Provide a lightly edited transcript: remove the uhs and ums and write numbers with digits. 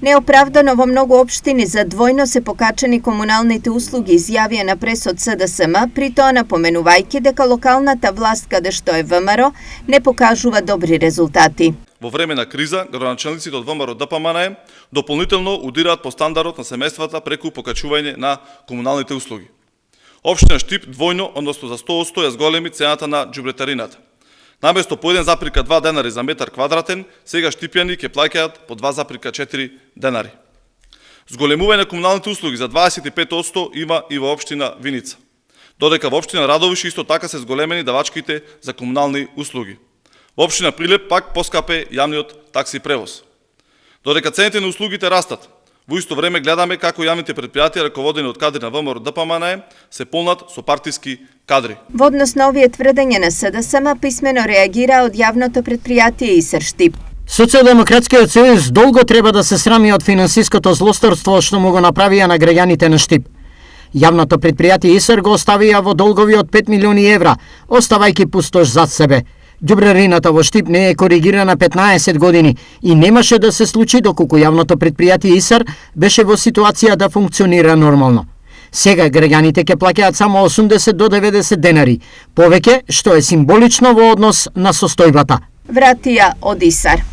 Неоправдано во многу општини за двојно се покачени комуналните услуги, изјавија на пресот СДСМ, при тоа напоменувајќи дека локалната власт каде што е ВМРО не покажува добри резултати. Во време на криза, градоначелниците од ВМРО ДПМН дополнително удираат по стандардот на семејствата преку покачување на комуналните услуги. Општина Штип двојно, односно за 100% ја зголеми цената на џубретарината. Наместо по 1,2 денари за метар квадратен, сега штипјани ќе плаќаат по 2,4 денари. Зголемување на комуналните услуги за 25% има и во општина Виница. Додека во општина Радовиш исто така се зголемени давачките за комунални услуги. Во општина Прилеп пак поскапе јавниот такси превоз. Додека цените на услугите растат, во исто време гледаме како јавните предпријатија раководени од кадри на ВМРО ДПМН се полнат со партиски кадри. Во однос на овие тврдења на СДСМ писмено реагира од јавното предпријатие Исар Штип. Социјалдемократскиот сојуз долго треба да се срами од финансиското злосторство што му го направија на граѓаните на Штип. Јавното предпријатие Исар го оставија во долгови од 5 милиони евра, оставајќи пустош зад себе. Ѓубрерината во Штип не е коригирана 15 години и немаше да се случи доколку јавното предпријатие Исар беше во ситуација да функционира нормално. Сега граѓаните ќе плаќаат само 80 до 90 денари, повеќе што е символично во однос на состојбата. Вратија од Исар.